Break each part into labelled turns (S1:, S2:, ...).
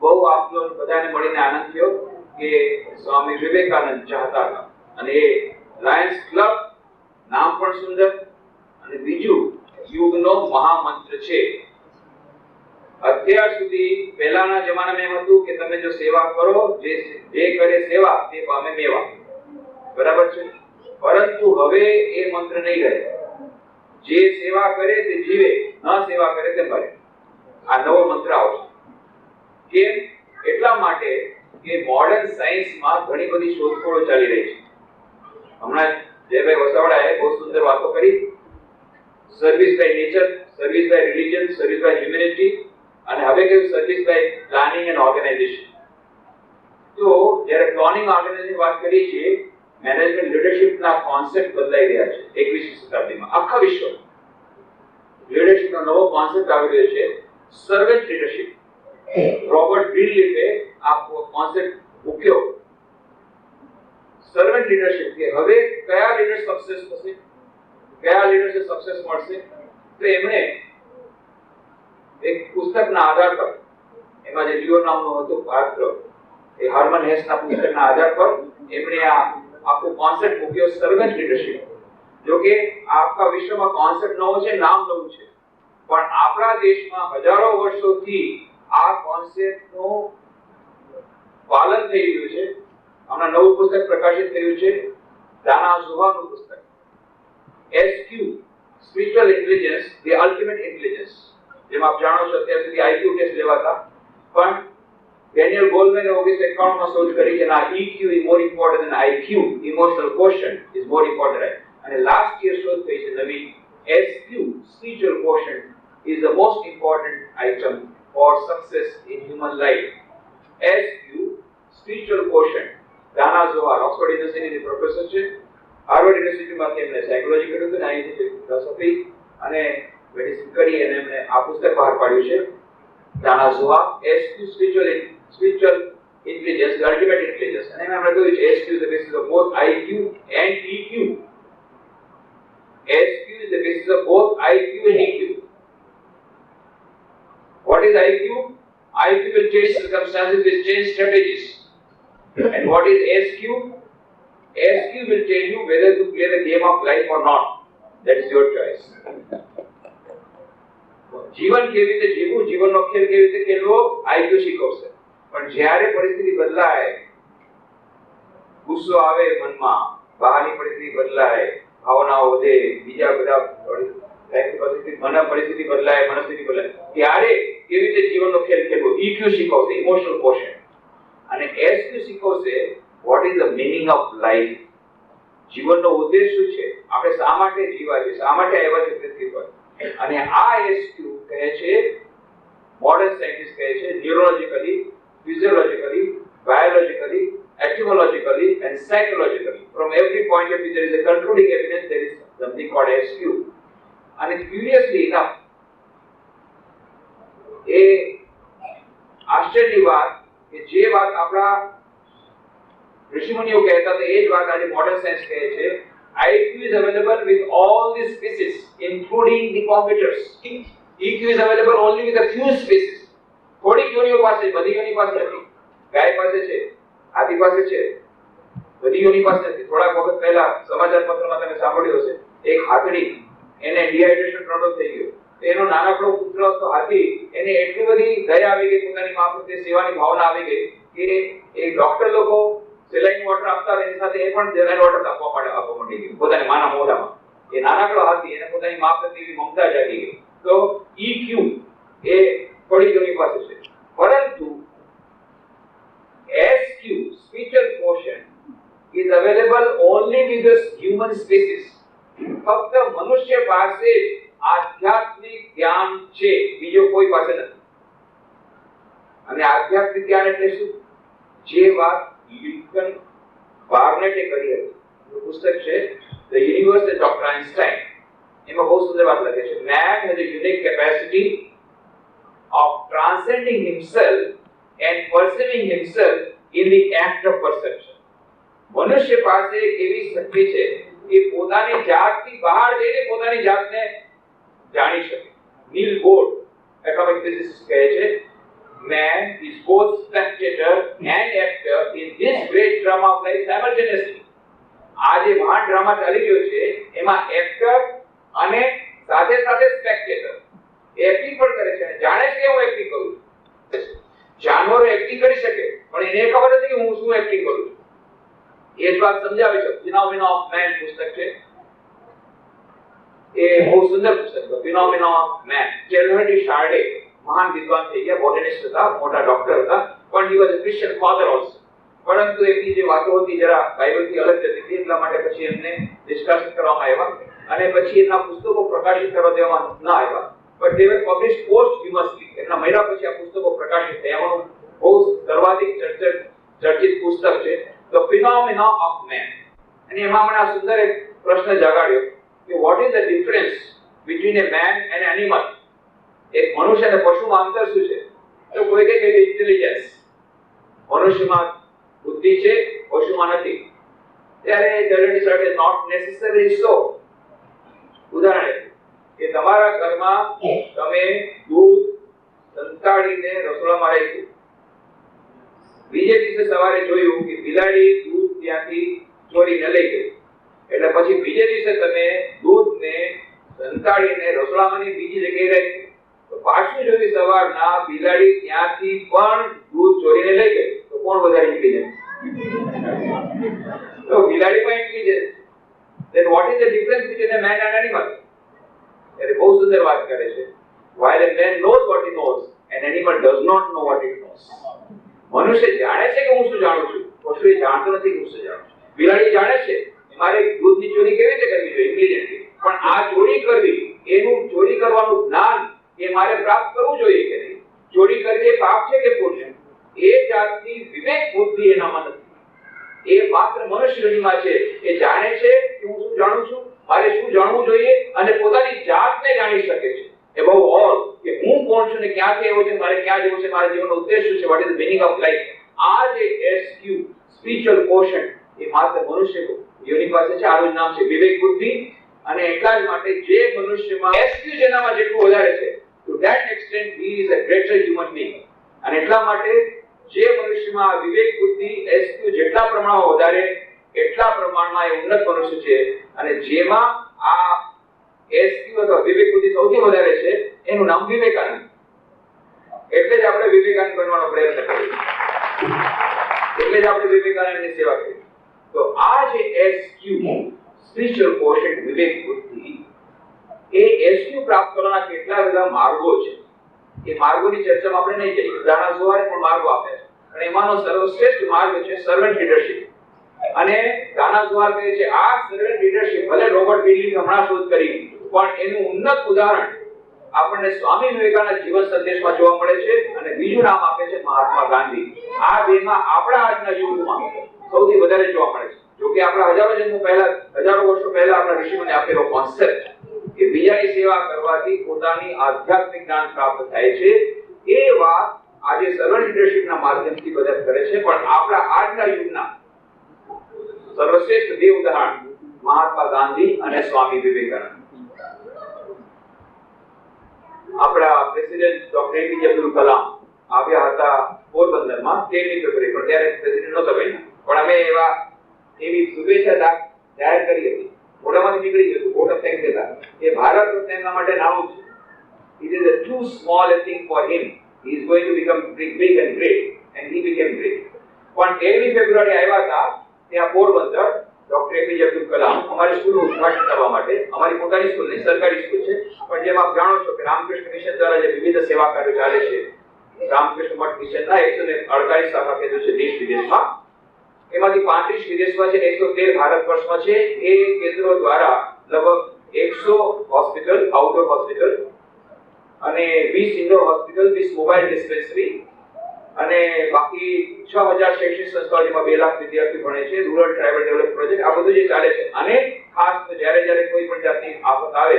S1: બહુ આપ લોકો બધાને મળીને આનંદ થયો કે સ્વામી વિવેકાનંદ ચાહતા હતા અને એ લાયન્સ ક્લબ નામ પણ સુંદર અને બીજું યુગનો મહામંત્ર છે. અત્યાર સુધી પહેલાના જમાનામાં એમ હતું કે તમે જો સેવા કરો, જે કરે સેવા તે પામે મેવા, બરાબર છે. પરંતુ હવે એ મંત્ર નહીં રહે. જે સેવા કરે તે જીવે, ન સેવા કરે તે મરે. આ નવો મંત્ર આવશે. કેમ? એટલા માટે કે મોડર્ન સાયન્સમાં ઘણી બધી શોધખોળો ચાલી રહી છે. હમણાં જયભાઈ વસાવડાએ બહુ સુંદર વાતો કરી. Service by nature, service by religion, service by humanity, અને હવે કહ્યું service by planning and organisation. તો જ્યારે પ્લાનિંગ ઓર્ગેનાઇઝેશન વાત કરીએ છીએ, મેનેજમેન્ટ લીડરશિપના કોન્સેપ્ટ બદલાઈ રહ્યા છે 21મી શતાબ્દીમાં. આખા વિશ્વમાં લીડરશિપનો નવો કોન્સેપ્ટ આવી રહ્યો છે, સર્વન્ટ લીડરશિપ. રોબર્ટ ગ્રીનલીફે આ કોન્સેપ્ટ મૂક્યો, સર્વન્ટ લીડરશિપ, કે હવે કયા લીડર સક્સેસ થશે, કયા લીડરને સક્સેસ મળશે. તો એમણે એક પુસ્તકના આધાર પર, એમાં જે લિયો નામનો હતો પાત્ર, એ હર્મન હેસના પુસ્તકના આધાર પર એમણે આ આખો કોન્સેપ્ટ મૂક્યો, સર્વન્ટ લીડરશિપ. જો કે આખા વિશ્વમાં કોન્સેપ્ટ નવો છે, નામ નવું છે, પણ આપણા દેશમાં હજારો વર્ષોથી આ કોન્સેપ્ટનું પાલન થઈ રહ્યું છે. હમણાં નવું પુસ્તક પ્રકાશિત થયું છે, દાના ઝુહાનું પુસ્તક, SQ, spiritual intelligence, the ultimate intelligence. જેમ આપ જાણો છો અત્યાર સુધી IQ ટેસ્ટ લેવાતા, પણ ડેનિયલ ગોલમેને 1991 માં શોધ કરી છે ના EQ is more important than IQ, emotional quotient is more important. અને લાસ્ટ યર શોધ થઈ છે નવી, SQ, spiritual quotient is the most important item for success in human life. SQ, spiritual quotient. Dana ઝોહાર Oxford યુનિવર્સિટીની professor છે. Harvard યુનિવર્સિટીમાંથી એમને psychology કર્યું હતું, અહીંથી ફિલોસોફી અને મેડિસિન કરી અને એમણે આ પુસ્તક બહાર પાડ્યું છે, દાના ઝોહાર, SQ, spiritual intelligence, the ultimate intelligence. અને એમણે કહ્યું છે SQ is the basis of both IQ and EQ. SQ is the basis of both IQ and EQ. What is IQ? IQ will change circumstances, will change strategies. And what is SQ? SQ will tell you whether to play the game of life or not. That is your choice. જીવન કેવી રીતે જીવવું, જીવનનો ખેલ કેવી રીતે ખેલવો, IQ શીખવશે. પણ જ્યારે પરિસ્થિતિ બદલાય, ગુસ્સો આવે મનમાં, બહારની પરિસ્થિતિ બદલાય, ભાવનાઓ વધે, બીજા બધા પરિસ્થિતિ બદલાય, મનસ્થિતિ બદલાય, ત્યારે કેવી રીતે જીવનનો ખેલ ખેલવો, EQ શીખવશે, ઇમોશનલ ક્વોશન્ટ. અને SQ શીખવશે what is the meaning of life. જીવનનો ઉદ્દેશ શું છે, આપણે શા માટે જીવા છે, શા માટે આવ્યા છે પૃથ્વી પર. અને આ SQ કહે છે, મોડર્ન સાયન્ટિસ્ટ કહે છે, ન્યુરોલોજીકલી, ફિઝિયોલોજીકલી, biologically, etymologically and psychologically, from every point of view there is a concluding evidence, there is something called SQ. And curiously enough, એ આશ્ચર્યની વાત કે જે વાત આપણા ઋષિમુનિઓ કહેતા હતા, એ જ વાત આજે મોડર્ન સાયન્સ કહે છે. IQ is available with all the species, including the computers. EQ is available only with a few species. થોડી યોનિઓ પાસે, બધી યોની પાસે નથી. ગાય પાસે છે, હાથી પાસે છે, બધી યોની પાસે નથી. થોડાક વખત પહેલા સમાચાર પત્રમાં તમે સાંભળ્યું હશે, એક હાથડી, એને ડિહાઇડ્રેશન પ્રોબ્લેમ થઈ ગયો. એનો નાનકડો પુત્ર હતો હાથી, એને એટલી બધી દયા આવી ગઈ, પોતાની મા પ્રત્યે સેવાની ભાવના આવી ગઈ કે એ ડોક્ટર લોકો સેલાઇન વોટર આપતા એની સાથે એ પણ સેલાઇન વોટર આપવા માંડી ગયું પોતાની માના મોઢામાં. એ નાનકડો હાથી, એને પોતાની મા પ્રત્યે મમતા જાગી ગઈ. તો EQ એ થોડી ઘણી પાસે છે, પરંતુ SQ, spiritual quotient, is available only with the human species. ફક્ત મનુષ્ય પાસે આધ્યાત્મિક જ્ઞાન છે, બીજો કોઈ પાસે નથી. અને આધ્યાત્મિક જ્ઞાન એટલે શું? જે વાત લિંકન બાર્નેટે કરી હતી, પુસ્તક છે The Universe and Dr. Einstein. એમાં બહુ સુંદર વાત લખે છે, man has a unique capacity of transcending himself and perceiving himself in the act of perception. મનુષ્ય પાસે એક એવી શક્તિ છે કે પોતાની જાતથી બહાર જઈને પોતાની જાતને જાણી શકે. નીલ બોર્ડ એટોમિક ફિઝિસિસ્ટ કહે છે man is both spectator and actor in this great drama of life simultaneously. આ જે મહાન ડ્રામા ચાલી રહ્યો છે એમાં એક્ટર અને સાથે સાથે સ્પેક્ટેટર એક્ટિંગ પણ કરે છે અને જાણે છે કે હું એક્ટિંગ કરું છું. જાનવરો એક્ટિંગ કરી શકે પણ એને ખબર નથી કે હું શું એક્ટિંગ કરું છું. એ જ વાત સમજાવે છે ફિનોમેના ઓફ મેન પુસ્તક છે. એ બહુ સુંદર પુસ્તક છે ફિનોમેના ઓફ મેન. જેર્મેની શાર્ડે મહાન વિદ્વાન થઈ ગયા, બોટનિસ્ટ હતા, મોટા ડોક્ટર હતા, પણ he was a Christian father also. પરંતુ એમની જે વાતો હતી જરા બાઇબલથી અલગ જતી હતી એટલા માટે પછી એમને ડિસ્કશન કરવામાં આવ્યા અને પછી એમના પુસ્તકો પ્રકાશિત કરવા દેવામાં ન આવ્યા. but they were published posthumously. એમના મહિના પછી આ પુસ્તકો પ્રકાશિત થયા. એમાંનું બહુ સર્વાધિક ચર્ચિત પુસ્તક છે The Phenomena of Man. અને એમાં મને આ સુંદર એક પ્રશ્ન જગાડ્યો કે what is the difference between a man and animal? એક મનુષ્ય અને પશુમાં અંતર શું છે? તો કોઈ કહે કે ઇન્ટેલિજન્સ, મનુષ્યમાં બુદ્ધિ છે, પશુમાં નથી. ત્યારે જર્મની સર્વે નોટ નેસેસરી સો. ઉદાહરણ કે તમારા ઘરમાં તમે દૂધ સંતાડીને રસોડામાં રાખ્યું, બીજે દિવસે સવારે જોયું કે બિલાડી દૂધ ત્યાંથી ચોરીને લઈ ગઈ, એટલે પછી બીજે દિવસે તમે દૂધને સંતાડીને રસોડામાંની બીજી જગ્યાએ રાખ્યું, તો પાછું જોયું સવારના બિલાડી ત્યાંથી પણ દૂધ ચોરીને લઈ ગઈ, તો કોણ વધારે ઇન્ટેલિજન્ટ? તો બિલાડી પણ intelligent. then what is the difference between a man and animal? એટલે બહુ સુંદર વાત કરે છે. while a man knows what he knows, an animal does not know what it knows. મનુષ્ય જાણે છે કે હું શું જાણું છું, પશુ એ જાણતો નથી કે હું શું જાણું છું. બિલાડી જાણે છે મારે દૂધની ચોરી કેવી રીતે કરવી જોઈએ ઇન્ટેલિજન્ટલી, પણ આ ચોરી કરવી, એનું ચોરી કરવાનું જ્ઞાન એ મારે પ્રાપ્ત કરવું જોઈએ કે નહીં, ચોરી કરવી એ પાપ છે કે પુણ્ય, એ જાતની વિવેક બુદ્ધિ એનામાં નથી. એ માત્ર મનુષ્યમાં છે. એ જાણે છે કે હું શું જાણું છું, મારે શું જાણવું જોઈએ અને પોતાની જાતને જાણી શકે છે. above all કે હું કોણ છું ને ક્યાંથી આવ્યો છું, મારે ક્યાં જવું છે, મારા જીવનનો ઉદ્દેશ શું છે, what is the meaning of life. આ જે SQ સ્પિરિચ્યુઅલ કોશન એ માત્ર મનુષ્ય યોની પાસે છે. આનું નામ છે વિવેક બુદ્ધિ. અને એટલા જ માટે જે મનુષ્યમાં SQ જેનામાં જેટલું વધારે છે, to that extent he is a greater human being. અને એટલા માટે જે મનુષ્યમાં વિવેક બુદ્ધિ SQ જેટલા પ્રમાણમાં વધારે એટલા પ્રમાણમાં એ ઉન્નત મનુષ્ય છે. અને જેમાં આ SQ અથવા વિવેક બુદ્ધિ સૌથી વધારે છે એનું નામ વિવેકાનંદ. એટલે જ આપણે વિવેકાનંદ બનવાનો પ્રયત્ન કરીએ, એટલે જ આપણે વિવેકાનંદની સેવા કરીએ. તો આ જે SQ સ્પિરિચ્યુઅલ કોશન વિવેક બુદ્ધિ, એ SQ પ્રાપ્ત કરવાના કેટલા બધા માર્ગો છે. એ માર્ગોની ચર્ચામાં આપણે નહીં કરીએ. દાણા સુવારે પણ માર્ગો આપે છે અને એમાંનો સર્વશ્રેષ્ઠ માર્ગ છે સર્વન્ટ લીડરશિપ. અને દાણા સુવાર કહે છે આ સર્વન્ટ લીડરશિપ ભલે રોબર્ટ વિલિયમ હમણાં શોધ કરી, પણ એનું ઉન્નત ઉદાહરણ આપણને સ્વામી વિવેકાનંદ જીવન સંદેશમાં જોવા મળે છે. અને બીજું નામ આપે છે મહાત્મા ગાંધી. આ બેમાં આપણા આજના યુગમાં સૌથી વધારે જોવા મળે છે. જો કે આપણા હજારો વર્ષો પહેલા આપણા ઋષિઓને આપેલો કોન્સેપ્ટ કે બીજાની સેવા કરવાથી પોતાની આધ્યાત્મિક જ્ઞાન પ્રાપ્ત થાય છે, એ વાત આજે સર્વન્ટ લીડરશિપના માધ્યમથી બધા કરે છે. પણ આપણા આજના યુગના સર્વશ્રેષ્ઠ બે ઉદાહરણ મહાત્મા ગાંધી અને સ્વામી વિવેકાનંદ. આપણા president doctor APJ Abdul Kalam આવ્યા હતા પોરબંદરમાં 13મી ફેબ્રુઆરી, પણ ત્યારે પ્રેસિડેન્ટ નહોતા બન્યા. પણ અમે એવી શુભેચ્છા જાહેર કરી હતી, મોઢામાંથી નીકળી ગયું, વોટ ઓફ થેન્ક્સ હતા. એ ભારત રત્ન એમના માટે નાનું છે. It is a too small a thing for him. He is going to become big and great, and he became great. પણ 13મી ફેબ્રુઆરી આવ્યા હતા ત્યાં પોરબંદર ડોક્ટર એપીજે અબ્દુલ કલામ અમારી સ્કૂલનું ઉદ્ઘાટન કરવા માટે. અમારી પોતાની સ્કૂલ નહીં, સરકારી સ્કૂલ છે, પણ જેમ આપ જાણો છો કે રામકૃષ્ણ મિશન દ્વારા જે વિવિધ સેવા કાર્યો ચાલે છે, રામકૃષ્ણ મઠ મિશનના 148 શાખા કેન્દ્રો છે દેશ વિદેશમાં, એમાંથી 35 વિદેશમાં છે, 113 ભારત વર્ષમાં છે. એ કેન્દ્રો દ્વારા લગભગ 100 હોસ્પિટલ, આઉટડોર હોસ્પિટલ અને 20 ઇન્ડોર હોસ્પિટલ, 20 મોબાઈલ ડિસ્પેન્સરી અને બાકી 6000 શૈક્ષણિક સંસ્થાઓ જેમાં 2 લાખ વિદ્યાર્થીઓ ભણે છે. રૂરલ ટ્રાઇબલ ડેવલપમેન્ટ પ્રોજેક્ટ, આ બધું જે ચાલે છે. અને ખાસ તો જ્યારે કોઈ પણ જાતની આફત આવે,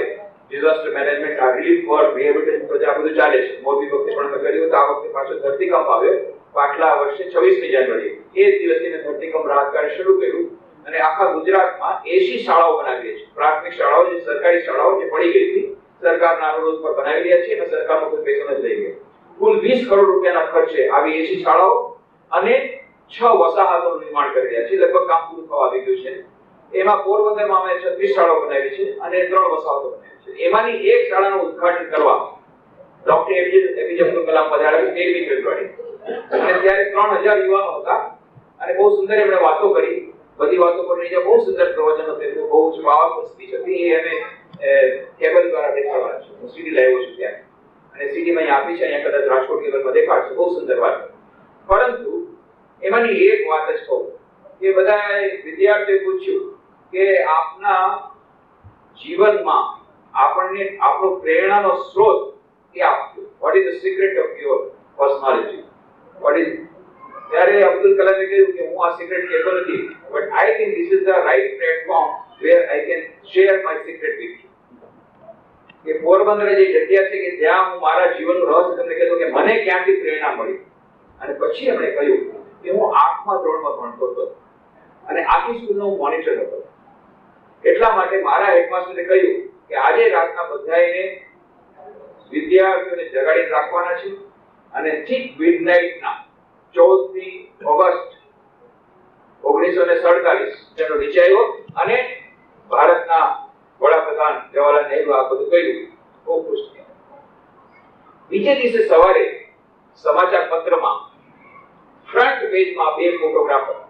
S1: ડિઝાસ્ટર મેનેજમેન્ટ, આ રિલીફ વર્ક, રિહેબિલિટેશન પ્રોજેક્ટ, આ બધું ચાલે છે. મોરબી વખતે પણ અમે કર્યું હતું. આ વખતે પાછો ધરતીકંપ આવ્યો પાછલા વર્ષે 26મી જાન્યુઆરી. એ જ દિવસથી મેં ધરતીકંપ રાહત કાર્ય શરૂ કર્યું અને આખા ગુજરાતમાં 80 શાળાઓ બનાવી છે. પ્રાથમિક શાળાઓ, જે સરકારી શાળાઓ જે પડી ગઈ હતી, સરકારના અનુરોધ પર બનાવી રહ્યા છે અને સરકારનો કોઈ પૈસો નથી લઈ ગયો. કુલ 20 કરોડ રૂપિયાના ખર્ચે આવી 80 શાળાઓ અને 6 વસાહતોનું નિર્માણ કરી રહ્યા છે. લગભગ કામ પૂરું થવા આવી ગયું છે. એમાં પોરબંદરમાં અમે 36 શાળાઓ બનાવી છે અને 3 વસાહતો બનાવી છે. એમાંની એક શાળાનું ઉદ્ઘાટન કરવા ડોક્ટર એપીજે અબ્દુલ કલામ પધાર્યા 13મી ફેબ્રુઆરી અને ત્યારે 3000 યુવાનો હતા અને બહુ સુંદર એમણે વાતો કરી. બધી વાતો કરીને જે બહુ સુંદર પ્રવચન હતું, બહુ જ પાવરફુલ સ્પીચ હતી. એ અમે કેબલ દ્વારા દેખાડવાના છે. હું સીડી લાવ્યો છું ત્યાં અને સીડીમાં અહીં આપી છે. અહીંયા કદાચ રાજકોટ કેબલમાં દેખાડશે. બહુ સુંદર વાત. પરંતુ એમાંની એક વાત જ કહું કે બધા વિદ્યાર્થીઓએ પૂછ્યું કે આપના જીવનમાં આપણને આપણો પ્રેરણાનો સ્ત્રોત કે આપ્યો. What is the secret of your personality? What is? ત્યારે અબ્દુલ કલામે કહ્યું કે હું આ સિક્રેટ કહેતો નથી, but I think this is the right platform where I can share my secret with you. કે પોરબંદર જે જગ્યા છે કે જ્યાં હું મારા જીવનનું રહસ્ય તમને કહેતો કે મને ક્યાંથી પ્રેરણા મળી. અને પછી એમણે કહ્યું કે હું 8મા ધોરણમાં ભણતો હતો અને આખી સ્કૂલનો હું મોનિટર હતો. એટલા માટે મારા હેડમાસ્ટરે કહ્યું કે આજે રાતના બધાને વિદ્યાર્થીઓને જગાડીને રાખવાના છે અને ઠીક મિડનાઇટના 14મી ઓગસ્ટ 1947 જેનો વિજય આવ્યો અને ભારતના વડાપ્રધાન જવાહરલાલ નહેરુ આ બધું કહ્યું. બહુ ખુશ થયા. બીજે દિવસે સવારે સમાચાર પત્રમાં ફ્રન્ટ પેજમાં 2 ફોટોગ્રાફ હતા.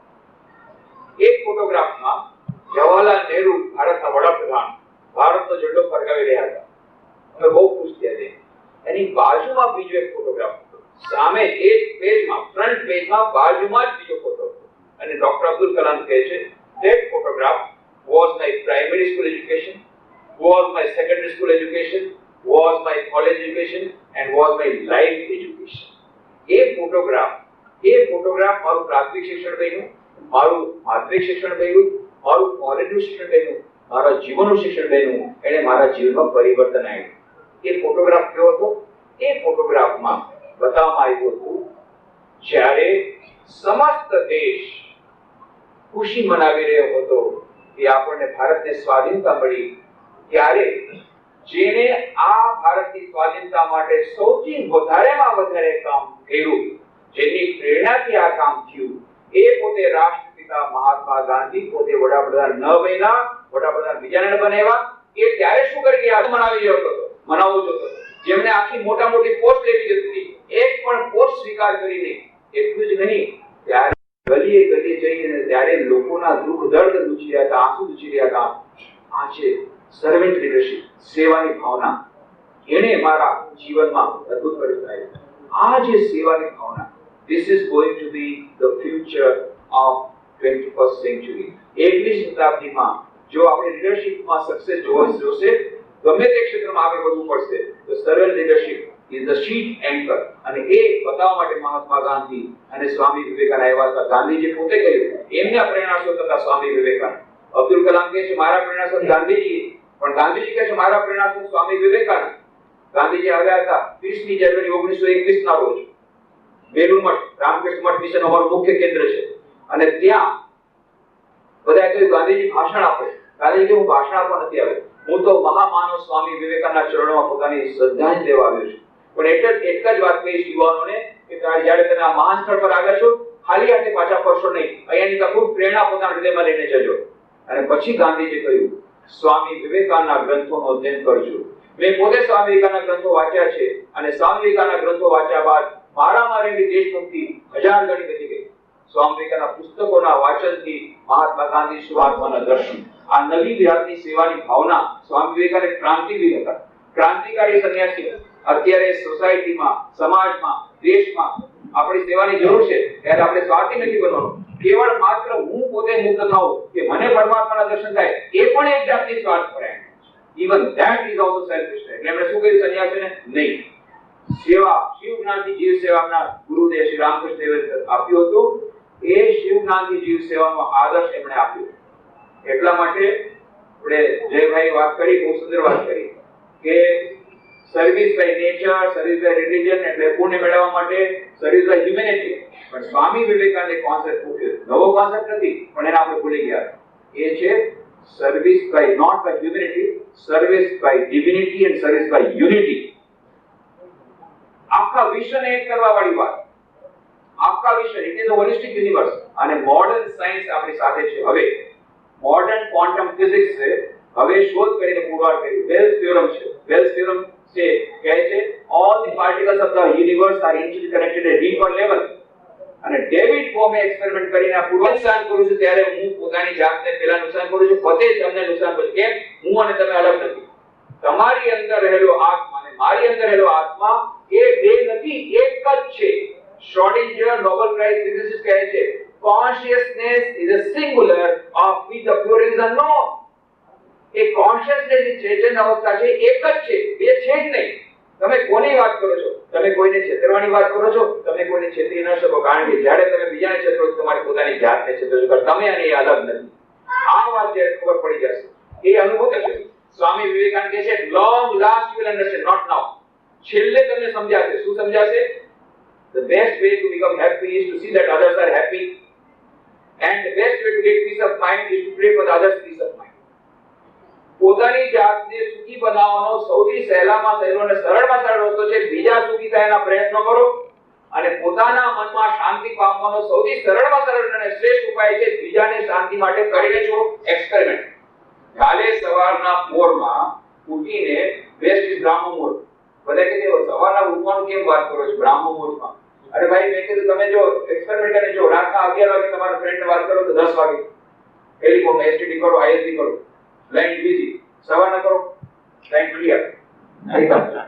S1: એક ફોટોગ્રાફમાં જવાહરલાલ નહેરુ ભારતના વડાપ્રધાન ભારતનો ઝંડો ફરકાવી રહ્યા હતા. અમે બહુ ખુશ થયા. એની બાજુમાં બીજો એક ફોટોગ્રાફ હતો. સામે એક પેજમાં ફ્રન્ટ પેજમાં બાજુમાં જ બીજો ફોટો હતો અને ડોક્ટર અબ્દુલ કલામ કહે છે that photograph was my primary school education, was my secondary school education, was my college education and was my life education. A photograph મારું પ્રાથમિક શિક્ષણ બન્યું, મારું માધ્યમિક શિક્ષણ બન્યું, મારું કોલેજનું શિક્ષણ બન્યું, મારા જીવનનું શિક્ષણ બન્યું. એને મારા જીવનમાં પરિવર્તન આવ્યું. એ ફોટોગ્રાફ કેવો હતો? એ ફોટોગ્રાફમાં બતાવવામાં આવ્યું હતું જ્યારે સમસ્ત દેશ ખુશી મનાવી રહ્યો હતો કે આપણને ભારતને સ્વાધીનતા મળી, ત્યારે જેને આ ભારતની સ્વાધીનતા માટે સૌથી વધારેમાં વધારે કામ કર્યું, જેની પ્રેરણાથી આ કામ થયું, એ પોતે રાષ્ટ્રપિતા મહાત્મા ગાંધી. પોતે વડાપ્રધાન ન બન્યા, વડાપ્રધાન બીજાને બનાવ્યા. એ ત્યારે શું કરી ગયા? મનાવી રહ્યો હતો, મનાવવો જોતો. જેમને આખી મોટા મોટી પોસ્ટ લેવી હતી, એક પણ પોસ્ટ સ્વીકાર કરી નહીં. એટલું જ નહીં, ત્યારે ગલીએ ગલીએ જઈને ત્યારે લોકોના દુઃખ દર્દ લૂછી રહ્યા હતા, આંસુ લૂછી રહ્યા હતા. આ છે સર્વન્ટ લીડરશિપ, સેવાની ભાવના. એને મારા જીવનમાં અદ્ભુત પરિવર્તન આવ્યું. આ જે સેવાની ભાવના, this is going to be the future of 21st century. 21મી શતાબ્દીમાં જો આપણે લીડરશિપમાં સક્સેસ જોશે, ગમે તે ક્ષેત્રમાં આગળ વધવું પડશે, તો servant leadership is the sheet anchor. અને એ બતાવવા માટે મહાત્મા ગાંધી અને સ્વામી વિવેકાનંદ આવ્યા હતા. ગાંધીજી પોતે કહ્યું એમના પ્રેરણા સ્ત્રોત હતા સ્વામી વિવેકાનંદ. અબ્દુલ કલામ કહે છે મારા પ્રેરણા સ્ત્રોત ગાંધીજી, પણ ગાંધીજી કહે છે મારા પ્રેરણા સ્ત્રોત સ્વામી વિવેકાનંદ. ગાંધીજી આવ્યા હતા 30મી જાન્યુઆરી 1921 ના રોજ બેલુર મઠ, રામકૃષ્ણ મઠ મિશન અમારું મુખ્ય કેન્દ્ર છે અને ત્યાં બધાએ કહ્યું ગાંધીજી ભાષણ આપો. ગાંધીજી હું ભાષણ આપવા નથી આવ્યો, હું તો મહામાનવ સ્વામી વિવેકાનંદના ચરણોમાં પોતાની શ્રદ્ધાંજલિ દેવા આવ્યો છું. પણ એક જ વાત કહીશ યુવાનોને કે જ્યારે તમે આ મહાન સ્થળ પર આવ્યા છો, ખાલી હાથે પાછા ફરશો નહીં. અહીંયાની ખૂબ પ્રેરણા પોતાના હૃદયમાં લઈને જજો. અને પછી ગાંધીજીએ કહ્યું સ્વામી વિવેકાનંદના ગ્રંથોનો અધ્યયન કરજો. મેં પોતે સ્વામી વિવેકાનંદના ગ્રંથો વાંચ્યા છે અને સ્વામી વિવેકાનંદના ગ્રંથો વાંચ્યા બાદ મારામાં રહેલી દેશભક્તિ 1000 ગણી વધી ગઈ. સ્વામી વિવેકાનંદના પુસ્તકોના વાંચનથી મહાત્મા ગાંધી સુવાત્માના દર્શન, આ નવી જાતની સેવાની ભાવના. સ્વામી વિવેકાનંદ ક્રાંતિવીર હતા, ક્રાંતિકારી સંન્યાસી. અત્યારે સોસાયટીમાં, સમાજમાં, દેશમાં આપણી સેવાની જરૂર છે ત્યારે આપણે સ્વાર્થી નથી બનવાનું. કેવળ માત્ર હું પોતે મુક્ત થાઉં કે મને પરમાત્માના દર્શન થાય, એ પણ એક જાતની સ્વાર્થ પરાયણ. Even that is also selfish. એટલે આપણે શું કહ્યું સંન્યાસીને? નહીં. સેવા, શિવ જ્ઞાનથી જીવ સેવાના ગુરુદેવ શ્રી રામકૃષ્ણ દેવે આપ્યું હતું. એ શિવ જ્ઞાનથી જીવ સેવાનો આદર્શ એમણે આપ્યો. એટલા માટે આપણે જયભાઈ વાત કરી, બહુ સુંદર વાત કરી કે service by nature, service by religion, એટલે પુણ્ય મેળવવા માટે સર્વિસ બાય હ્યુમેનિટી. પણ સ્વામી વિવેકાનંદે કોન્સેપ્ટ મૂક્યો, નવો કોન્સેપ્ટ નથી પણ એને આપણે ભૂલી ગયા. એ છે service by not by humanity, service by divinity and service by unity. આખા વિશ્વને એક કરવા વાળી વાત, આખા વિશ્વ એટલે તો હોલિસ્ટિક યુનિવર્સ. અને મોડર્ન સાયન્સ આપણી સાથે છે. હવે મોડર્ન ક્વોન્ટમ ફિઝિક્સ છે હવે શોધ કરીને પુરવાર કર્યું. બેલ્સ થિયોરમ છે. બેલ્સ થિયોરમ છે કહે છે all the particles of the universe are interconnected at deeper level. અને ડેવિડ બોમે એક્સપેરિમેન્ટ કરીને આ પૂર્વ નુકસાન કરું છું ત્યારે હું પોતાની જાતને પહેલા નુકસાન કરું છું, પોતે જ તમને નુકસાન કરું. કેમ? હું અને તમે અલગ નથી. તમારી અંદર રહેલો આત્મા અને મારી અંદર રહેલો આત્મા એ બે નથી, એક જ છે. શ્રોડિંજર નોબેલ પ્રાઇઝ ફિઝિસિસ્ટ કહે છે consciousness is a singular of which the pure is unknown. A consciousness જે ચેતન અવસ્થા છે એક જ છે, બે છે જ નહીં. તમે કોની વાત કરો છો? તમે કોઈને છેતરવાની વાત કરો છો? તમે કોઈને છેતરી ન શકો, કારણ કે જ્યારે તમે બીજાને છેતરો છો તમારી પોતાની જાતને છેતરો છો. તમે અને એ અલગ નથી. આ વાત જ્યારે ખબર પડી જશે એ અનુભવ થશે. સ્વામી વિવેકાનંદ કહે છે long last you will understand, not now. છેલ્લે તમને સમજાશે. શું સમજાશે? The best way to become happy is to see that others are happy, and the best way to get peace of mind is to pray for the others' peace of mind. પોતાની જાતને સુખી બનાવવાનો સૌથી સહેલામાં સહેલો અને સરળમાં સરળ રસ્તો છે બીજા સુખી થવાના પ્રયત્નો કરો, અને પોતાના મનમાં શાંતિ પામવાનો સૌથી સરળમાં સરળ અને શ્રેષ્ઠ ઉપાય છે બીજાને શાંતિ માટે કરીને જુઓ. એક્સપેરિમેન્ટ. કાલે સવારના પોરમાં ઉઠીને બેસ્ટ ઇઝ બ્રાહ્મ મુહૂર્ત. બધા કહે છે સવારના ઉઠવાનું કેમ વાત કરો છો બ્રાહ્મ મુહૂર્તમાં? અરે ભાઈ મેં કીધું તમે જો એક્સપેરિમેન્ટ કરીને જો રાતના 11 વાગે તમારા ફ્રેન્ડને વાત કરો તો 10 વાગે ટેલિફોન એસટીડી કરો, આઈએસડી કરો, લાઈન બીજી. સવારના કરો, લાઈન ક્લિયર.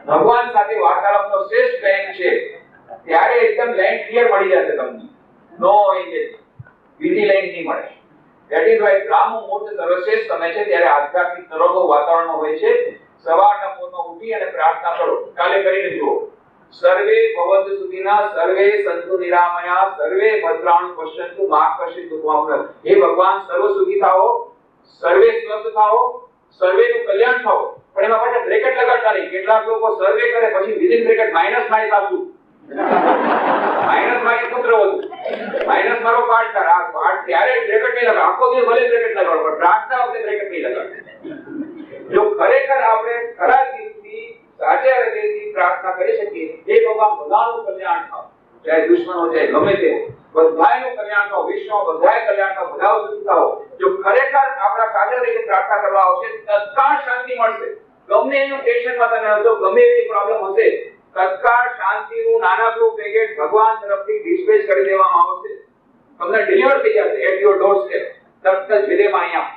S1: ભગવાન સાથે વાર્તાલાપનો શ્રેષ્ઠ ટાઈમ છે ત્યારે એકદમ લાઈન ક્લિયર મળી જશે તમને. નો એન્ગેજ બીજી લાઈન નહીં મળે. ધેટ ઇઝ વાય બ્રાહ્મ મુહૂર્ત સર્વશ્રેષ્ઠ સમય છે. ત્યારે આધ્યાત્મિક તરંગો વાતાવરણ હોય છે. સવારના પોરમાં ઉઠી અને પ્રાર્થના કરો. કાલે કરીને જુઓ. સર્વે ભવન્તુ સુખિનઃ સર્વે સન્તુ નિરામયા સર્વે ભદ્રાણિ પશ્યન્તુ મા કશ્ચિત દુઃખમ. હે ભગવાન સર્વ સુખી થાઓ, સર્વે સ્વસ્થ થાઓ, સર્વેનું કલ્યાણ થાઓ. પણ એમાં પાછા બ્રેકેટ લગાડતા નહીં. કેટલાક લોકો સર્વે કરે પછી વિધિન બ્રેકેટ માઈનસ મારી આપશું. માઈનસ મારી પુત્ર વધુ માઈનસ મારો પાર્ટ કર. આ પાર્ટ ત્યારે બ્રેકેટ નહીં લગાડ. આખો દિવસ ભલે બ્રેકેટ લગાડો પણ પ્રાર્થના વખતે બ્રેકેટ નહીં લગાડ. જો ખરેખર આપણે ખરા દિલથી સાચા હૃદયથી પ્રાર્થના કરી શકીએ હે ભગવાન બધાનું કલ્યાણ થાઓ, ચાહે દુશ્મન હોય ચાહે ગમે તે બધાયનું કલ્યાણ થાઓ, વિશ્વમાં બધાય કલ્યાણ થાઓ, બધા સુખી થાઓ. જો ખરેખર આપણા સાચા હૃદયથી પ્રાર્થના કરવા આવશે તત્કાળ શાંતિ મળશે. ગમે એનું ટેન્શનમાં તમે હશો, ગમે એવી પ્રોબ્લેમ હશે, તત્કાળ શાંતિનું નાનકડું પેકેટ ભગવાન તરફથી ડિસ્પેચ કરી દેવામાં આવશે. તમને ડિલિવર થઈ જશે એટ યોર ડોર સ્ટેપ. તરત જ વિદેમાં અહીંયા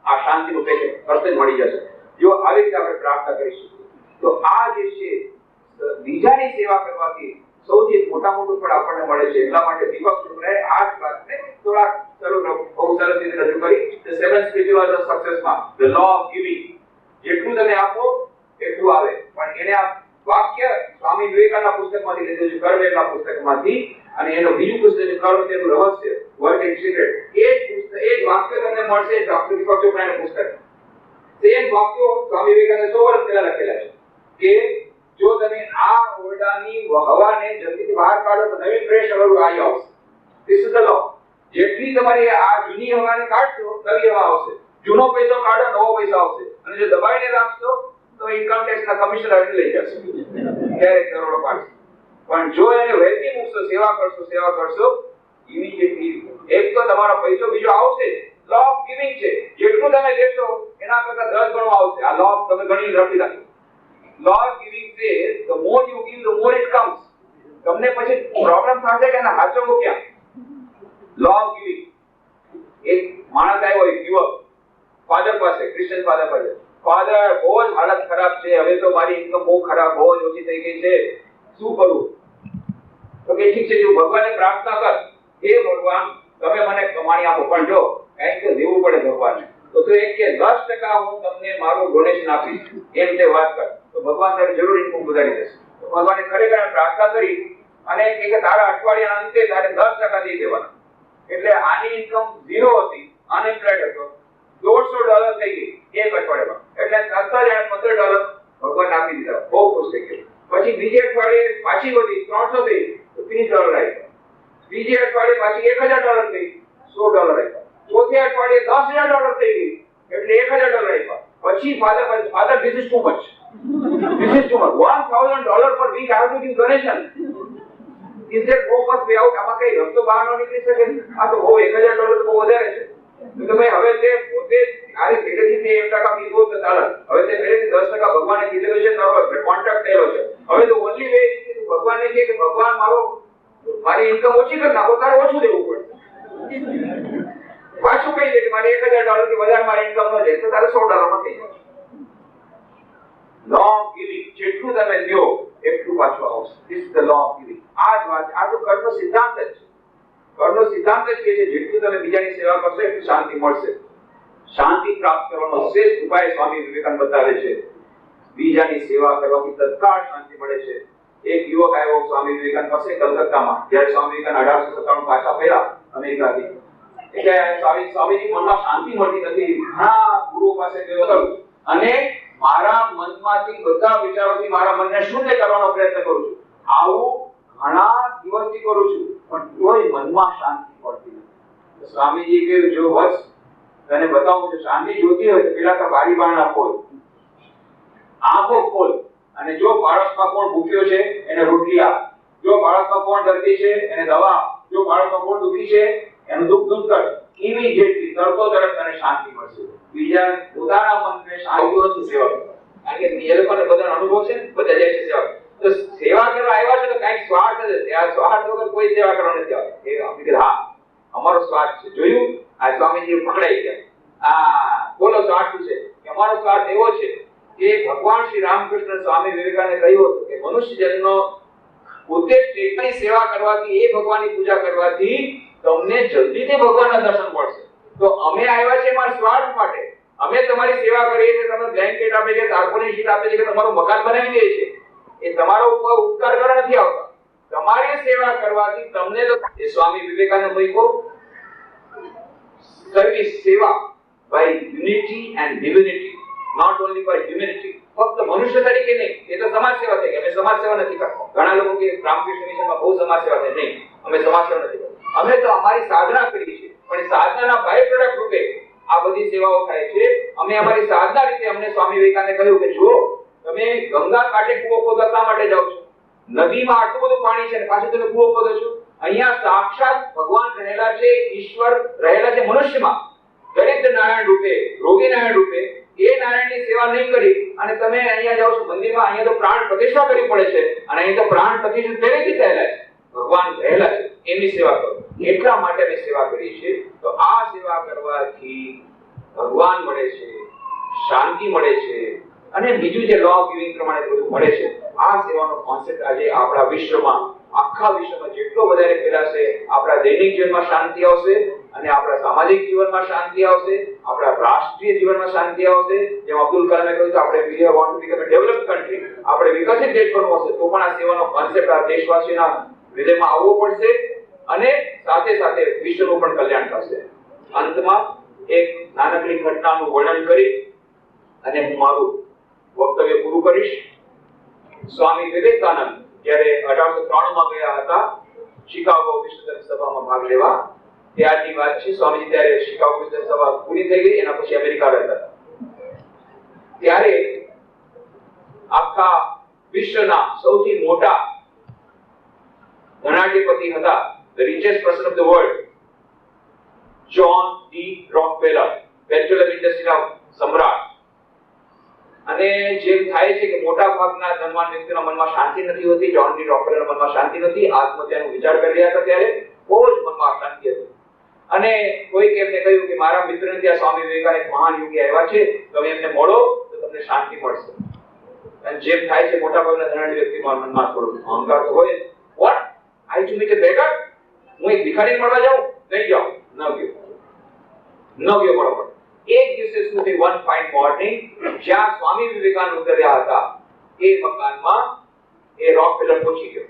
S1: આ શાંતિનું પેકેટ તરત જ મળી જશે જો આવી રીતે આપણે પ્રાર્થના કરીશું. તો આ જે છે બીજાની સેવા કરવાથી સૌથી મોટું ફળ આપણને મળે છે. એટલા માટે દીપક શુક્લાએ આ જ વાતને થોડા બહુ સરસ રીતે રજૂ કરી. The seven spiritual laws of success માં the law of giving. જેટલું તમે આપો એટલું આવે. પણ એને આ વાક્ય સ્વામી વિવેકાનંદના પુસ્તકમાંથી લીધું છે, કર્મયોગના પુસ્તકમાંથી. અને એનો બીજું પુસ્તક છે કર્મ તેનું રહસ્ય, વર્ક એન્ડ સિક્રેટ. એ જ વાક્ય તમને મળશે ડોક્ટર દીપક ચોપડાના પુસ્તક. સેમ વાક્યો સ્વામી વિવેકાનંદે 100 વર્ષ પહેલા લખેલા છે કે જો તમે આ ઓરડાની હવાને જલ્દીથી બહાર કાઢો તો નવી ફ્રેશ હવા આવી આવશે. ધીસ ઇઝ ધ લો. જેટલી તમારી આ જૂની હવાને કાઢશો નવી હવા આવશે. જૂનો પૈસો કાઢો નવો પૈસો આવશે. અને જો દબાઈને રાખશો તો ઇન્કમ ટેક્સના કમિશનર આવી લઈ જશે ક્યારેક કરોડો પાડશે. પણ જો એને વહેતી મૂકશો, સેવા કરશો ઇમિડિયેટલી એક તો તમારો પૈસો બીજો આવશે. લો ઓફ ગિવિંગ છે. જેટલું તમે દેશો એના કરતા 10 ગણો આવશે. આ લો તમે ગણી રાખી રાખો. Law of giving says the more you give the more it comes. તમને પછી પ્રોબ્લેમ થશે કે ના હાચવો ક્યાં? Law of giving. એક માણસ આવ્યો એક યુવક ફાધર પાસે, ક્રિશ્ચિયન ફાધર પાસે. ફાધર બહુ જ હાલત ખરાબ છે, હવે તો મારી ઇન્કમ બહુ ખરાબ, બહુ જ ઓછી થઈ ગઈ છે, શું કરું? તો કે ઠીક છે તું ભગવાનને પ્રાર્થના કર, હે ભગવાન તમે મને કમાણી આપો, પણ જો કંઈક તો દેવું પડે ભગવાનને. તો તું એક કે 10% હું તમને મારું ડોનેશન આપીશ એમ તે વાત કર તો ભગવાન તારી જરૂર ઇન્કમ વધારી દેશે. તો ભગવાને ખરેખર પ્રાર્થના કરી અને કે તારા અઠવાડિયાના અંતે તારે 10% દઈ દેવાના. એટલે આની ઇન્કમ 0 હતી, અનએમ્પ્લોયડ હતો, $150 થઈ ગઈ એક અઠવાડિયામાં. એટલે તરત જ એને $15 ભગવાન આપી દીધા. બહુ ખુશ થઈ ગયો. પછી બીજે અઠવાડિયે પાછી વધી 300 થઈ તો $30 આપ્યા. બીજે અઠવાડિયે પાછી $1000 થઈ $100 આપ્યા. ચોથે અઠવાડિયે $10,000 થઈ ગઈ એટલે $1000 આપ્યા. પછી father this is too much, This is too much. $1,000 per week I have to give donation. Is there no first way out? આમાં કઈ રસ્તો બહાર ન નીકળી શકે? આ તો બહુ $1,000 તો બહુ વધારે છે. તો ભાઈ હવે તે પોતે આરે પહેલેથી તે 1% કીધું તો ચાલે. હવે તે પહેલેથી 10% ભગવાને કીધેલું છે, તારો કોન્ટ્રાક્ટ થયેલો છે. હવે તો ઓનલી વે છે કે ભગવાનને કહે કે ભગવાન મારી ઇન્કમ ઓછી કરી નાખો, તારે ઓછું દેવું પડશે. પાછું કહી દે કે મારે $1,000 થી વધારે મારી ઇન્કમ ન જાય તો તારે $100 માં થઈ જાય. law of giving, જેટલું તમે લ્યો એટલું પાછું આવશે. This is the law of giving. આ જ વાત, આ તો કર્મનો સિદ્ધાંત જ છે. કર્મનો સિદ્ધાંત જ કે જેટલું તમે બીજાની સેવા કરશો એટલું શાંતિ મળશે. શાંતિ પ્રાપ્ત કરવાનો શ્રેષ્ઠ ઉપાય સ્વામી વિવેકાનંદ બતાવે છે. બીજાની સેવા કરવાથી તત્કાળ શાંતિ મળે છે. એક યુવક આવ્યો સ્વામી વિવેકાનંદ પાસે કલકત્તામાં, જ્યારે સ્વામી વિવેકાનંદ 1897 પાછા ફર્યા અમેરિકાથી. એટલે સ્વામીજી મનમાં શાંતિ મળતી નથી. ઘણા ગુરુઓ પાસે ગયો હતો અને મારા મનમાંથી બધા વિચારોથી મારા મનને શૂન્ય કરવાનો પ્રયત્ન કરું છું. આવું ઘણા દિવસથી કરું છું, પણ કોઈ મનમાં શાંતિ મળતી નથી. સ્વામીજી કહ્યું, જો બસ તને બતાવું કે શાંતિ જોતી હોય તો પેલા તો બારી બારણા ખોલ, આંખો ખોલ, અને જો બાળકમાં કોણ ભૂખ્યો છે એને રોટલી આપ, જો બાળકમાં કોણ દર્દી છે એને દવા આપ, જો બાળકમાં કોણ દુખી છે એનું દુઃખ દૂર કર. ઇમિડિયેટલી તરતો તરત તને શાંતિ મળશે. બીજા પોતાના મનને શાંતિથી સેવા કરો. કારણ કે એ લોકોને બધાનો અનુભવ છે, બધા જાય છે સેવા. તો સેવા કરવા આવ્યા છે તો કાંઈક સ્વાર્થ છે. આ સ્વાર્થ વગર કોઈ સેવા કરવા નથી આવતી. એ આપણે કીધું હા અમારો સ્વાર્થ છે. જોયું, આ સ્વામીજી પકડાઈ ગયા. બોલો સ્વાર્થ શું છે? કે અમારો સ્વાર્થ એવો છે કે ભગવાન શ્રી રામકૃષ્ણ સ્વામી વિવેકાનંદે કહ્યું હતું કે મનુષ્ય જન્મનો પોતે સ્ટેટની સેવા કરવાથી, એ ભગવાનની પૂજા કરવાથી તમને જલ્દીથી ભગવાનના દર્શન મળશે. તો અમે આવ્યા છે અમારા સ્વાર્થ માટે. અમે તમારી સેવા કરીએ છીએ, તમે બ્લેન્કેટ આપે છે, તારપોલિન શીટ આપે છે, કે તમારું મકાન બનાવી દે છે. એ તમારો ઉપકાર કરવા નથી આવતા. તમારી સેવા કરવાથી તમને તો એ સ્વામી વિવેકાનંદ કહ્યું સર્વિસ, સેવા by unity and divinity, not only by humanity. ફક્ત મનુષ્ય તરીકે નહીં, એ તો સમાજ સેવા થઈ. અમે સમાજ સેવા નથી કરતા. ઘણા લોકો કે રામકૃષ્ણ મિશનમાં બહુ સમાજ સેવા થાય. નહીં, અમે સમાજ સેવા નથી કરતા. અમે તો અમારી સાધના કરીએ છીએ, પણ સાધનાના બાય પ્રોડક્ટ રૂપે આ બધી સેવાઓ થાય છે. અમે અમારી સાધના રીતે અમને સ્વામી વિવેકાનંદે કહ્યું કે જો તમે ગંગા કાંઠે કૂવો ખોદવા શા માટે જાઓ છો? નદીમાં આટલું બધું પાણી છે ને પાછું તમે કૂવો ખોદો છો? અહીંયા સાક્ષાત ભગવાન રહેલા છે, ઈશ્વર રહેલા છે મનુષ્યમાં, દરિદ્ર નારાયણ રૂપે, રોગી નારાયણ રૂપે. એ નારાયણની સેવા નહીં કરી અને તમે અહીંયા જાઓ છો મંદિરમાં, અહીંયા તો પ્રાણ પ્રતિષ્ઠા કરવી પડે છે, અને અહીં તો પ્રાણ પ્રતિષ્ઠા પહેલેથી થયેલા છે, ભગવાન રહેલા છે, એમની સેવા કરો. એટલા માટે અમે સેવા કરીએ છીએ. તો આ સેવા કરવાથી ભગવાન મળે છે, શાંતિ મળે છે, અને બીજું જે લો ઓફ ગિવિંગ પ્રમાણે બધું મળે છે. આ સેવાનો કોન્સેપ્ટ આજે આપણા વિશ્વમાં, આખા વિશ્વમાં જેટલો વધારે ફેલાશે, આપણા દૈનિક જીવનમાં શાંતિ આવશે, અને આપણા સામાજિક જીવનમાં શાંતિ આવશે, આપણા રાષ્ટ્રીય જીવનમાં શાંતિ આવશે. જેમ અબ્દુલ કલામે કહ્યું કે આપણે we want to become a developed country, આપણે વિકસિત દેશ બનવો છે, તો પણ આ સેવાનો કોન્સેપ્ટ આ દેશવાસીઓના હૃદયમાં આવવો પડશે, અને સાથે સાથે વિશ્વનું પણ કલ્યાણ થશે. અંતમાં એક નાનકડી ઘટનાનું વર્ણન કરી અને હું મારું વક્તવ્ય પૂરું કરીશ. સ્વામી વિવેકાનંદ જ્યારે 1893 માં ગયા હતા શિકાગો વિશ્વ ધર્મ સભામાં ભાગ લેવા, ત્યારની વાત છે. સ્વામીજી ત્યારે શિકાગો વિશ્વ ધર્મ સભા પૂરી થઈ ગઈ, એના પછી અમેરિકા રહેતા હતા. ત્યારે આખા વિશ્વના સૌથી મોટા ધનાઢ્યપતિ હતા, the richest person of the world, John D Rockefeller, petroleum ઇન્ડસ્ટ્રીના સમ્રાટ. અને જેમ થાય છે કે મોટા ભાગના ધનવાન વ્યક્તિઓના મનમાં શાંતિ નથી હોતી, જ્હોન ડી રોકફેલરના મનમાં શાંતિ નથી. આત્મહત્યાનો વિચાર કરી રહ્યા હતા ત્યારે બહુ જ મનમાં અશાંતિ હતી. અને કોઈક એમને કહ્યું કે મારા મિત્રને ત્યાં સ્વામી વિવેકાનંદ મહાન યોગી આવ્યા છે, તમે એમને મળો તો તમને શાંતિ મળશે. અને જેમ થાય છે મોટા ભાગના ધનાઢ્ય વ્યક્તિના મનમાં થોડું અહંકાર તો હોય. What I to meet a beggar? હું એક ભિખારી મળવા જાઉં? નહીં જાઉં. ન ગયો બરોબર. એક દિવસે શું થયું, વન ફાઇન મોર્નિંગ, જ્યાં સ્વામી વિવેકાનંદ ઉતર્યા હતા એ મકાનમાં એ રોકફેલર પહોંચી ગયો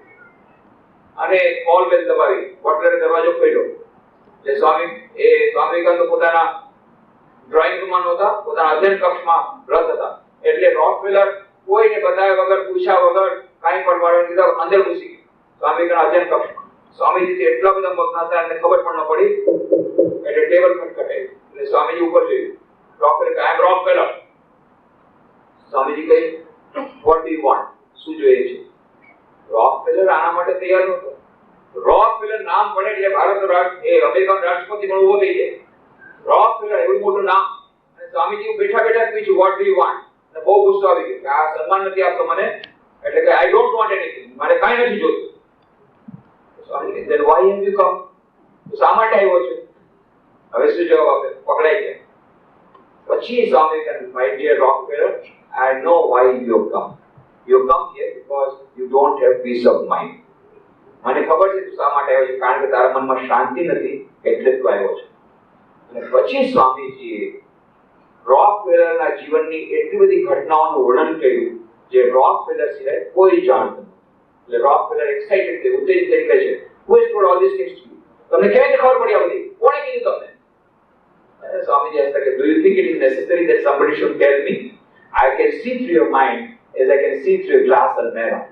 S1: અને કોલ બેલ દબાવી બટલરે દરવાજો ખોલ્યો. જે સ્વામી વિવેકાનંદ પોતાના ડ્રોઈંગ રૂમમાં નહોતા, પોતાના અધ્યયન કક્ષમાં રત હતા. એટલે રોકફેલર કોઈને બતાવ્યા વગર, પૂછ્યા વગર, કાંઈ પણ વાળવા દીધા અંદર ઘૂસી ગયો સ્વામી વિવેકાનંદ અધ્યયન કક્ષમાં. સ્વામીજી એટલા બધા મગ્ન હતા અને ખબર પણ ન પડી. એટલે ટેબલ ખટખટાઈ એટલે સ્વામીજી ઉપર જોયું. રોકફેલર આઈ એમ રોકફેલર. સ્વામીજી કહે What do you want? શું જોઈએ છે? રોકફેલર આના માટે તૈયાર નહોતો. રોકફેલર નામ પડે એટલે ભારતનો અમેરિકન રાષ્ટ્રપતિ પણ ઉભો થઈ જાય. રોકફેલર એવું મોટું નામ. અને સ્વામીજી બેઠા બેઠા પૂછ્યું what do you want? અને બહુ ગુસ્સો આવી ગયો કે આ સન્માન નથી આપતો મને, એટલે કે I don't want anything, મારે કાંઈ નથી જોઈતું. સ્વામી then why have you come? તો શા માટે આવ્યો છે? હવે શું જવાબ આપે? પકડાઈ ગયા. પછી સ્વામી કહે my dear Rockefeller, I know why you have come. You come here because you don't have peace of mind. મને ખબર છે તું શા માટે આવ્યો છે, કારણ કે તારા મનમાં શાંતિ નથી એટલે તું આવ્યો છે. અને પછી સ્વામીજીએ રોકફેલરના જીવનની એટલી બધી ઘટનાઓનું વર્ણન કર્યું જે રોકફેલર સિવાય કોઈ જાણતું નથી. એટલે રોકફેલર એક્સાઇટેડ થઈ ઉત્તેજિત થઈ કહે છે who has told all these things to you? તમને કેવી રીતે ખબર પડી આ બધી? કોણે કીધું તમને? સ્વામીજી હસતા કે do you think it is necessary that somebody should tell me? I can see through your mind as I can see through a glass and mirror.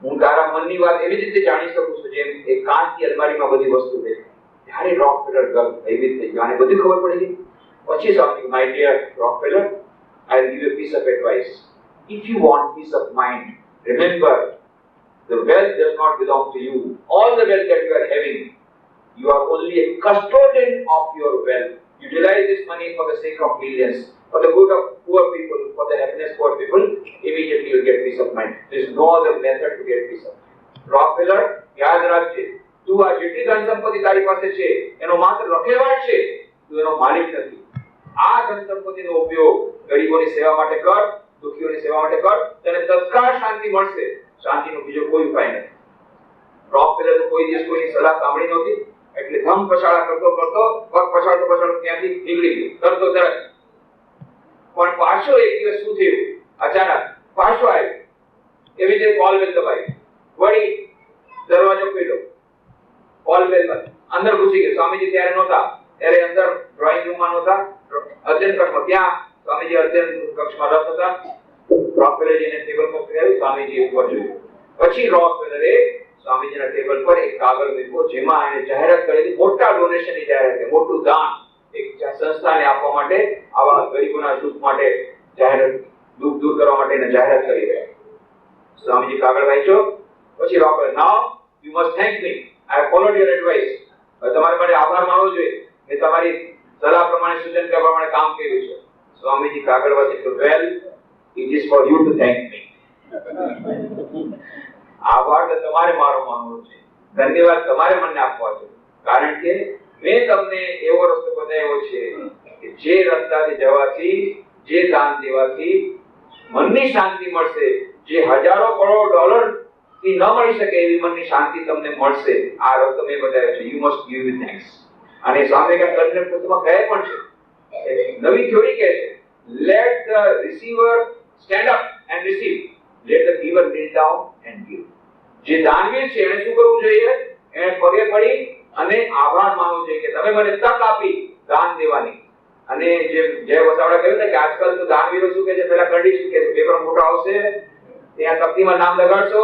S1: હું તારા મનની વાત એવી રીતે જાણી શકું છું જેમ એક કાચની અલમારીમાં બધી વસ્તુ દેખાય. ત્યારે રોકફેલર ભયભીત થઈ ગયો અને બધી ખબર પડી ગઈ. પછી સ્વામી my dear Rockefeller, I'll give you a piece of advice. If you want peace of mind, remember the wealth does not belong to you. All the wealth that you are having, you are only a custodian of your wealth. Utilize this money for the sake of millions, for the good of poor people, for the happiness of poor people. Immediately you will get peace of mind. There is no other method to get peace of mind. Rockefeller, યાદ રાખજે, તું આ જેટલી ધન સંપત્તિ તારી પાસે છે એનો માત્ર રખેવાળ છે, તું એનો માલિક નથી. આ ધન સંપત્તિનો ઉપયોગ ગરીબોની સેવા માટે કર, દુખીઓની સેવા માટે કર, તને તત્કાળ શાંતિ મળશે. શાંતિનો બીજો કોઈ ઉપાય નથી. રોકફેલર તો કોઈ દિવસ કોઈની સલાહ સાંભળી નહોતી, એટલે ધમ પછાડા કરતો કરતો પગ પછાડતો પછાડતો ત્યાંથી નીકળી ગયો તરતો તરત. પણ પાછો એક દિવસ શું થયું, અચાનક પાછો આવ્યો. એવી રીતે કોલ બેલ દબાઈ, વળી દરવાજો ખોલ્યો, કોલ બેલ બંધ, અંદર ઘૂસી ગયો. સ્વામીજી ત્યારે નહોતા, ત્યારે અંદર ડ્રોઈંગ રૂમમાં નહોતા, અધ્યયન કક્ષમાં. ત્યાં સ્વામીજી અધ્યયન કક્ષમાં રસ હતા. રોકફેલરજીને ટેબલ પર બેસાડી સ્વામીજી ઉપર જોયું. પછી રોકફેલરે સ્વામીજીના ટેબલ પર એક કાગળ મૂક્યો જેમાં એને જાહેરાત કરેલી મોટા ડોનેશનની જાહેરાત છે, મોટું દાન એક સંસ્થાને આપવા માટે, આવા ગરીબોના દુઃખ માટે જાહેરાત, દુઃખ દૂર કરવા માટેની જાહેરાત કરી રહ્યા. સ્વામીજી કાગળ વાંચ્યો. પછી Rockefeller now you must thank me, I have followed your advice. તમારે માટે આભાર માનવો જોઈએ, મેં તમારી સલાહ પ્રમાણે સૂચન કરવા પ્રમાણે કામ કર્યું છે. સ્વામીજી કાગળ વાંચે તો well it is for you to thank me. આભાર તો તમારે મારો માનવો છે, ધન્યવાદ તમારે મને આપવા છે, કારણ કે મેં તમને એવો રસ્તો બતાવ્યો છે કે જે રસ્તાથી જવાથી, જે દાન દેવાથી મનની શાંતિ મળશે, જે હજારો કરોડ ડોલર થી ન મળી શકે એવી મનની શાંતિ તમને મળશે. આ રસ્તો મેં બતાવ્યો છે. You must give me thanks. અને સ્વામી કલ્પના પુસ્તકમાં કહે પણ છે, નવી થિયોરી કહે છે late the receiver stand up and receive, late the giver kneel down and give. જે દાનવીર છે એને શું કરવું જોઈએ? એને પગે પડી અને આભાર માનવો જોઈએ કે તમે મને તક આપી દાન દેવાની. અને જે જય વસાવડા કહ્યું ને કે આજકાલ તો દાનવીરો શું કહે છે, પહેલા કન્ડિશન કે પેપર ફોટો આવશે, ત્યાં તકતીમાં નામ લગાડશો,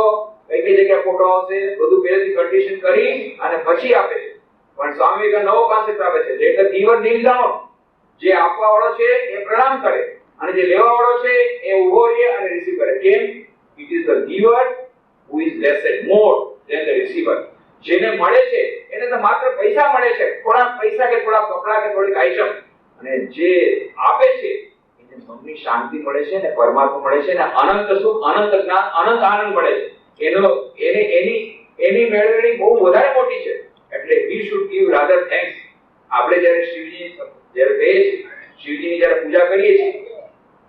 S1: કઈ કઈ જગ્યાએ ફોટો આવશે, બધું પહેલેથી કન્ડિશન કરી અને પછી આપે છે. પણ સ્વામી વિવેકાનંદ નવો કોન્સેપ્ટ આપે છે, late the giver kneel down. જે આપવા વાળો છે એ પ્રણામ કરે અને જે લેવા વાળો છે એ ઊભો રહે અને રિસીવ કરે. કેમ? It is the giver who is blessed more than the receiver. જેને મળે છે એને તો માત્ર પૈસા મળે છે, થોડા પૈસા કે થોડા કપડા કે થોડીક આઈટમ, અને જે આપે છે એને મનની શાંતિ મળે છે ને પરમાત્મા મળે છે ને અનંત સુખ, અનંત જ્ઞાન, અનંત આનંદ મળે છે. એની મેળવણી બહુ વધારે મોટી છે. એટલે we should give rather thanks. આપણે જ્યારે શિવજી જ્યારે કહીએ છીએ, શિવજીની જ્યારે પૂજા કરીએ છીએ,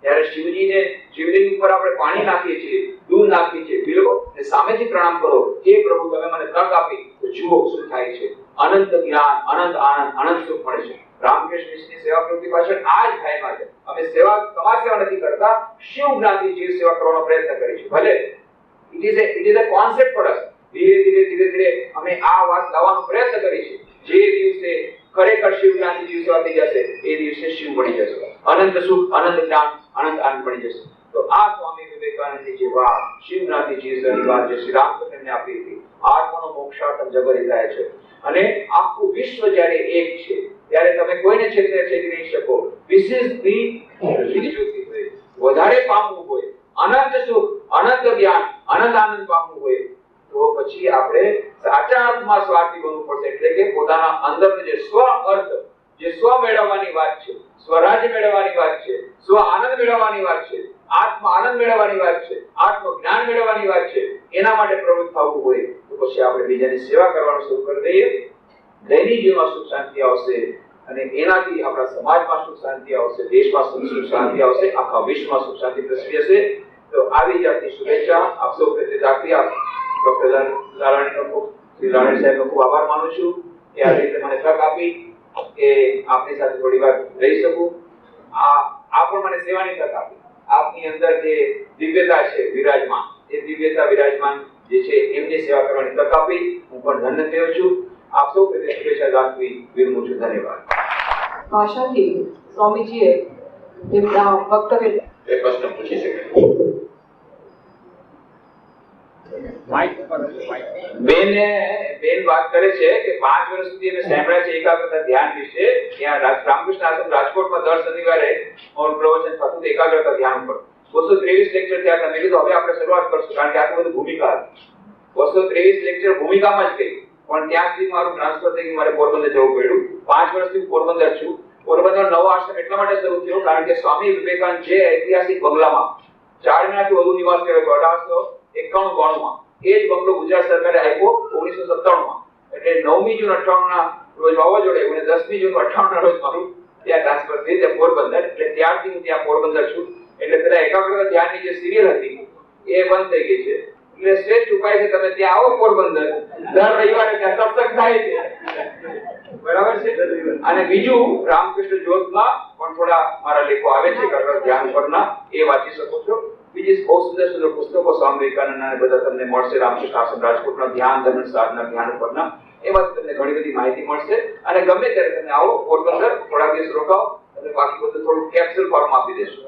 S1: ત્યારે શિવજીને શિવલિંગ ઉપર આપણે પાણી નાખીએ છીએ, દૂધ નાખીએ છીએ, બિલકો અને સામેથી પ્રણામ કરો, હે પ્રભુ તમે મને તક આપી તો જુઓ શું થાય છે. અનંત જ્ઞાન, અનંત આનંદ, અનંત સુખ મળે છે. રામકૃષ્ણ મિશનની સેવા પ્રવૃત્તિ પાછળ આ જ ભાઈમાં છે. અમે સેવા, સમાજ સેવા નથી કરતા, શિવ જ્ઞાનથી જીવ સેવા કરવાનો પ્રયત્ન કરીએ છીએ. ભલે it is a concept for us. ધીરે ધીરે અમે આ વાત લાવવાનો પ્રયત્ન કરીએ છીએ. જે દિવસે ખરેખર શિવ જ્ઞાનથી જીવ સેવા થઈ જશે એ દિવસે શિવ બની જશે, અનંત સુખ, અનંત જ્ઞાન, અનંત આનંદ બની જશે. તો આ સ્વામી વિવેકાનંદની જે વાત, શિવ જ્ઞાનથી જીવ સેવાની વાત જે શ્રી રામકૃષ્ણને આપી હતી, આત્માનો મોક્ષાર્થમ જગરિતાય છે. અને આખું વિશ્વ જ્યારે એક છે ત્યારે તમે કોઈને છેતરી નહીં શકો. This is the જ્યોતિ. વધારે પામવું હોય, અનંત સુખ, અનંત જ્ઞાન, અનંત આનંદ પામવું હોય, તો પછી આપણે સાચા અર્થમાં સ્વાર્થી બનવું પડશે. એટલે કે પોતાના અંદરનો જે સ્વ અર્થ, જે સ્વ મેળવવાની વાત છે, સ્વરાજ્ય મેળવવાની વાત છે, સ્વ આનંદ મેળવવાની વાત છે, આત્મ આનંદ મેળવવાની વાત છે, આત્મ જ્ઞાન મેળવવાની વાત છે, એના માટે પ્રવૃત્ત થવું હોય તો પછી આપણે બીજાની સેવા કરવાનું શરૂ કરી દઈએ. દૈનિક જીવનમાં સુખ શાંતિ આવશે અને એનાથી આપણા સમાજમાં સુખ શાંતિ આવશે, દેશમાં સુખ શાંતિ આવશે, આખા વિશ્વમાં સુખ શાંતિ પ્રસરી હશે. તો આવી જાતની શુભેચ્છા આપ સૌ પ્રત્યે રાખી આપ ડોક્ટર લાલાણીનો શ્રી લાલાણી સાહેબનો ખૂબ આભાર માનું છું કે આ રીતે મને તક આપી કે આપની સાથે થોડી વાર રહી શકું. આ પણ મને સેવાની તક આપી. આપની અંદર જે દિવ્યતા છે વિરાજમાન, એ દિવ્યતા વિરાજમાન જે છે એમની સેવા કરવાની તક આપી. હું પણ ધન્ય થયો છું. આપ સૌ પ્રત્યે શુભેચ્છા રાખવી વિરમું છું. ધન્યવાદ.
S2: ભાષણથી સ્વામીજીએ એમના વક્તવ્ય
S1: એક પ્રશ્ન પૂછી શકે. બેન વાત કરે છે કે 5 વર્ષ સુધી અમે સાંભળ્યા છે એકાગ્રતા ધ્યાન વિશે. ત્યાં રામકૃષ્ણ આશ્રમ રાજકોટમાં દર શનિવારે મારું પ્રવચન થતું એકાગ્રતા ધ્યાન પર. 223 લેક્ચર થયા. તમે કીધું હવે આપણે શરૂઆત કરશું કારણ કે આટલું બધું ભૂમિકા હતી. 223 લેક્ચર ભૂમિકામાં જ ગઈ. પણ ત્યાં સુધી મારું ટ્રાન્સફર થઈ ગયું, મારે પોરબંદર જવું પડ્યું. 5 વર્ષથી પોરબંદર છું. પોરબંદર નવો આશ્રમ એટલા માટે શરૂ થયો કારણ કે સ્વામી વિવેકાનંદ જે ઐતિહાસિક બંગલામાં 4 મહિનાથી વધુ નિવાસ કર્યો હતો 1891-92 માં, એ જ બંગલો ગુજરાત સરકારે આપ્યો 1997 માં. એટલે 9મી જૂન 98 ના રોજ વાવાઝોડે અને 10મી જૂન 98 ના રોજ મારું ત્યાં ટ્રાન્સફર થઈ ત્યાં પોરબંદર. એટલે ત્યારથી હું ત્યાં પોરબંદર છું. એટલે પેલા એકાગ્રતા ધ્યાનની જે સિરિયલ હતી એ બંધ થઈ ગઈ છે. એટલે શ્રેષ્ઠ ઉપાય છે તમે ત્યાં આવો પોરબંદર, દર રવિવારે ત્યાં સત્સંગ થાય છે. બરાબર છે. અને બીજું રામકૃષ્ણ જ્યોતમાં પણ થોડા મારા લેખો આવે છે એકાગ્રતા ધ્યાન પરના, એ વાંચી શકો છો. બીજી બહુ સુંદર સુંદર પુસ્તકો સ્વામી વિવેકાનંદના બધા તમને મળશે. રામકૃષ્ણ આશ્રમ રાજકોટના ધ્યાન, ધર્મ સાધના, ધ્યાન ઉપરના એમાંથી તમને ઘણી બધી માહિતી મળશે. અને ગમે ત્યારે તમે આવો પોરબંદર, થોડા દિવસ રોકાઓ અને બાકી બધું થોડું કેપ્સ્યુલ ફોર્મ આપી દેશું.